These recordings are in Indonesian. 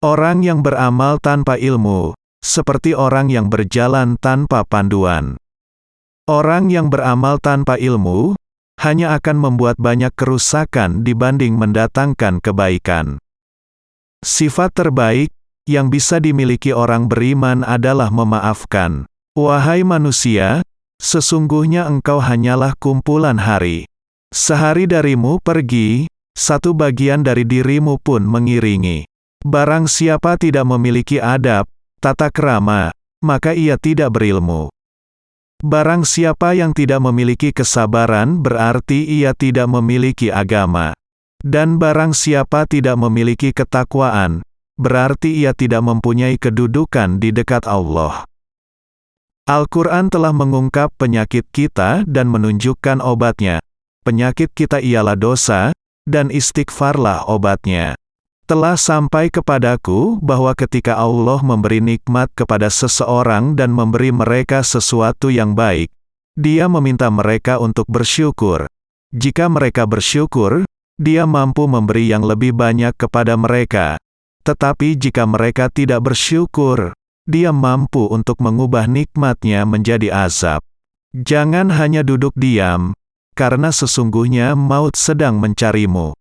Orang yang beramal tanpa ilmu, seperti orang yang berjalan tanpa panduan. Orang yang beramal tanpa ilmu, hanya akan membuat banyak kerusakan dibanding mendatangkan kebaikan. Sifat terbaik yang bisa dimiliki orang beriman adalah memaafkan. Wahai manusia, sesungguhnya engkau hanyalah kumpulan hari. Sehari darimu pergi, satu bagian dari dirimu pun mengiringi. Barang siapa tidak memiliki adab, tata krama, maka ia tidak berilmu. Barang siapa yang tidak memiliki kesabaran berarti ia tidak memiliki agama. Dan barang siapa tidak memiliki ketakwaan, berarti ia tidak mempunyai kedudukan di dekat Allah. Al-Quran telah mengungkap penyakit kita dan menunjukkan obatnya. Penyakit kita ialah dosa, dan istighfarlah obatnya. Telah sampai kepadaku bahwa ketika Allah memberi nikmat kepada seseorang dan memberi mereka sesuatu yang baik, Dia meminta mereka untuk bersyukur. Jika mereka bersyukur, Dia mampu memberi yang lebih banyak kepada mereka. Tetapi jika mereka tidak bersyukur, Dia mampu untuk mengubah nikmat-Nya menjadi azab. Jangan hanya duduk diam, karena sesungguhnya maut sedang mencarimu.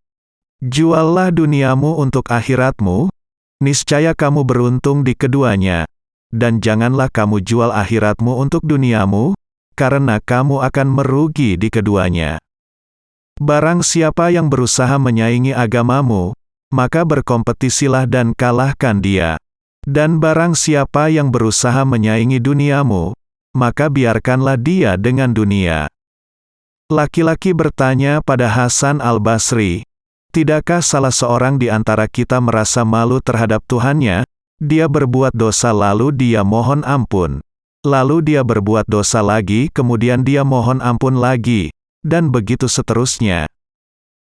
Juallah duniamu untuk akhiratmu, niscaya kamu beruntung di keduanya, dan janganlah kamu jual akhiratmu untuk duniamu, karena kamu akan merugi di keduanya. Barang siapa yang berusaha menyaingi agamamu, maka berkompetisilah dan kalahkan dia. Dan barang siapa yang berusaha menyaingi duniamu, maka biarkanlah dia dengan dunia. Laki-laki bertanya pada Hasan al-Basri, "Tidakkah salah seorang di antara kita merasa malu terhadap Tuhannya? Dia berbuat dosa lalu dia mohon ampun. Lalu dia berbuat dosa lagi kemudian dia mohon ampun lagi, dan begitu seterusnya."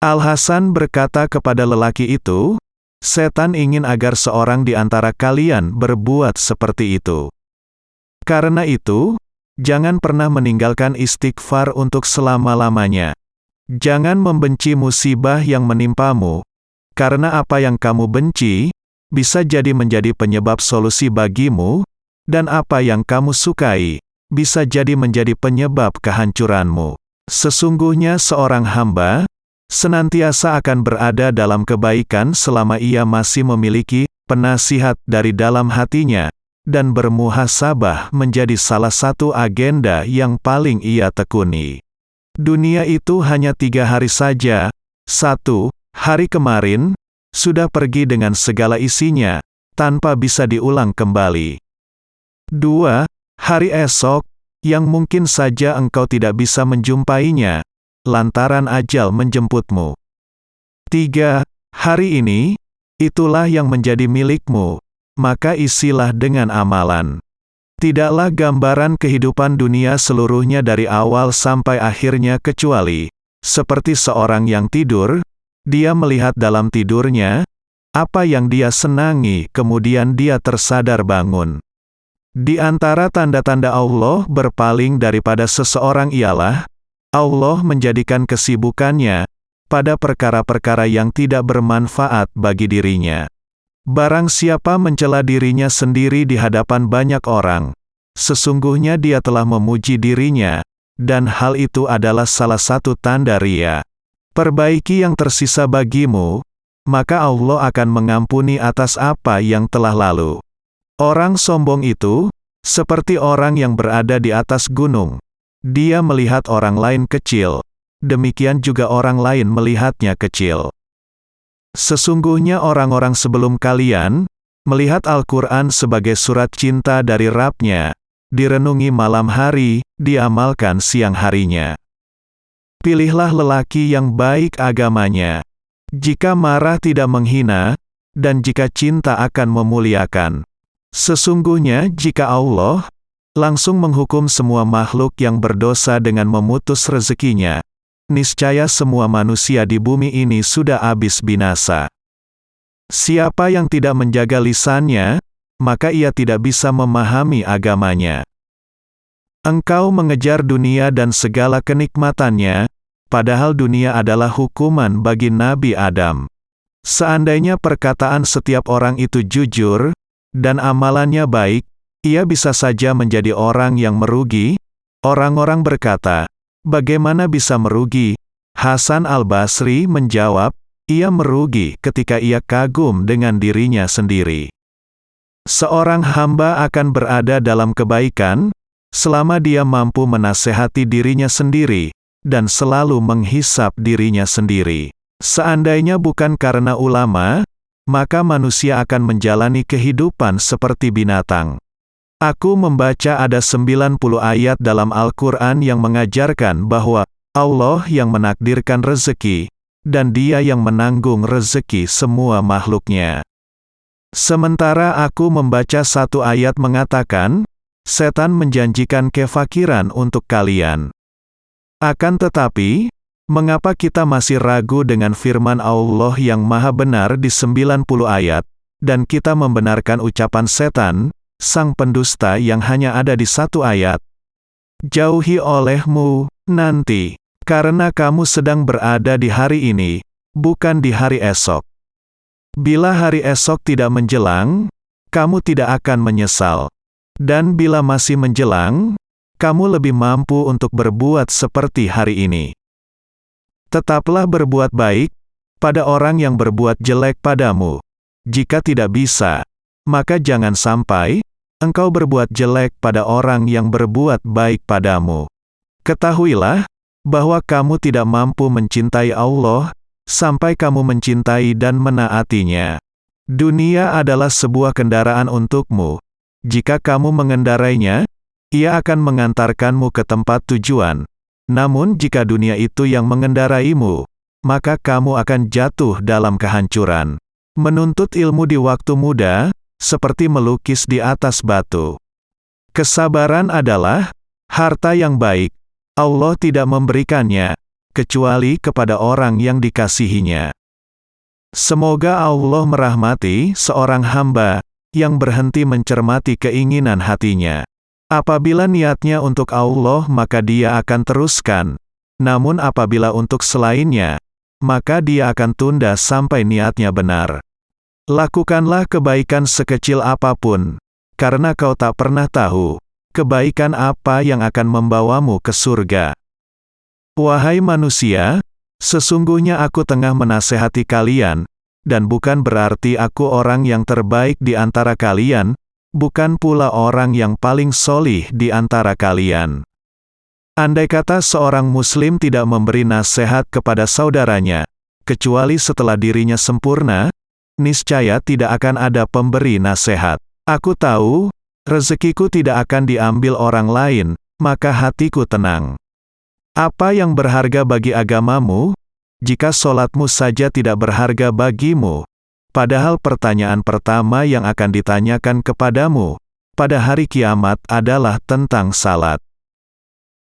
Al-Hasan berkata kepada lelaki itu, "Setan ingin agar seorang di antara kalian berbuat seperti itu. Karena itu, jangan pernah meninggalkan istighfar untuk selama-lamanya. Jangan membenci musibah yang menimpamu, karena apa yang kamu benci, bisa jadi menjadi penyebab solusi bagimu, dan apa yang kamu sukai, bisa jadi menjadi penyebab kehancuranmu. Sesungguhnya seorang hamba, senantiasa akan berada dalam kebaikan selama ia masih memiliki penasihat dari dalam hatinya, dan bermuhasabah menjadi salah satu agenda yang paling ia tekuni. Dunia itu hanya 3 hari saja. 1. Hari kemarin, sudah pergi dengan segala isinya, tanpa bisa diulang kembali. 2. Hari esok, yang mungkin saja engkau tidak bisa menjumpainya, lantaran ajal menjemputmu. 3. Hari ini, itulah yang menjadi milikmu, maka isilah dengan amalan. Tidaklah gambaran kehidupan dunia seluruhnya dari awal sampai akhirnya kecuali, seperti seorang yang tidur, dia melihat dalam tidurnya, apa yang dia senangi kemudian dia tersadar bangun. Di antara tanda-tanda Allah berpaling daripada seseorang ialah, Allah menjadikan kesibukannya pada perkara-perkara yang tidak bermanfaat bagi dirinya. Barang siapa mencela dirinya sendiri di hadapan banyak orang, sesungguhnya dia telah memuji dirinya, dan hal itu adalah salah satu tanda ria. Perbaiki yang tersisa bagimu, maka Allah akan mengampuni atas apa yang telah lalu. Orang sombong itu, seperti orang yang berada di atas gunung. Dia melihat orang lain kecil, demikian juga orang lain melihatnya kecil. Sesungguhnya orang-orang sebelum kalian, melihat Al-Quran sebagai surat cinta dari Rabb-Nya, direnungi malam hari, diamalkan siang harinya. Pilihlah lelaki yang baik agamanya. Jika marah tidak menghina, dan jika cinta akan memuliakan. Sesungguhnya jika Allah langsung menghukum semua makhluk yang berdosa dengan memutus rezekinya, niscaya semua manusia di bumi ini sudah habis binasa. Siapa yang tidak menjaga lisannya, maka ia tidak bisa memahami agamanya. Engkau mengejar dunia dan segala kenikmatannya, padahal dunia adalah hukuman bagi Nabi Adam. Seandainya perkataan setiap orang itu jujur, dan amalannya baik, ia bisa saja menjadi orang yang merugi. Orang-orang berkata, bagaimana bisa merugi? Hasan al-Basri menjawab, ia merugi ketika ia kagum dengan dirinya sendiri. Seorang hamba akan berada dalam kebaikan, selama dia mampu menasehati dirinya sendiri, dan selalu menghisap dirinya sendiri. Seandainya bukan karena ulama, maka manusia akan menjalani kehidupan seperti binatang. Aku membaca ada 90 ayat dalam Al-Quran yang mengajarkan bahwa Allah yang menakdirkan rezeki, dan Dia yang menanggung rezeki semua makhluknya. Sementara aku membaca satu ayat mengatakan, setan menjanjikan kefakiran untuk kalian. Akan tetapi, mengapa kita masih ragu dengan firman Allah yang maha benar di 90 ayat, dan kita membenarkan ucapan setan, sang pendusta yang hanya ada di satu ayat? Jauhi olehmu, nanti, karena kamu sedang berada di hari ini, bukan di hari esok. Bila hari esok tidak menjelang, kamu tidak akan menyesal. Dan bila masih menjelang, kamu lebih mampu untuk berbuat seperti hari ini. Tetaplah berbuat baik pada orang yang berbuat jelek padamu. Jika tidak bisa, maka jangan sampai engkau berbuat jelek pada orang yang berbuat baik padamu. Ketahuilah bahwa kamu tidak mampu mencintai Allah sampai kamu mencintai dan menaatinya. Dunia adalah sebuah kendaraan untukmu. Jika kamu mengendarainya, ia akan mengantarkanmu ke tempat tujuan. Namun jika dunia itu yang mengendaraimu, maka kamu akan jatuh dalam kehancuran. Menuntut ilmu di waktu muda, seperti melukis di atas batu. Kesabaran adalah harta yang baik. Allah tidak memberikannya, kecuali kepada orang yang dikasihinya. Semoga Allah merahmati seorang hamba yang berhenti mencermati keinginan hatinya. Apabila niatnya untuk Allah, maka dia akan teruskan. Namun apabila untuk selainnya, maka dia akan tunda sampai niatnya benar. Lakukanlah kebaikan sekecil apapun, karena kau tak pernah tahu kebaikan apa yang akan membawamu ke surga. Wahai manusia, sesungguhnya aku tengah menasehati kalian, dan bukan berarti aku orang yang terbaik di antara kalian, bukan pula orang yang paling solih di antara kalian. Andai kata seorang muslim tidak memberi nasihat kepada saudaranya, kecuali setelah dirinya sempurna, niscaya tidak akan ada pemberi nasihat. Aku tahu, rezekiku tidak akan diambil orang lain, maka hatiku tenang. Apa yang berharga bagi agamamu? Jika solatmu saja tidak berharga bagimu, padahal pertanyaan pertama yang akan ditanyakan kepadamu pada hari kiamat adalah tentang salat.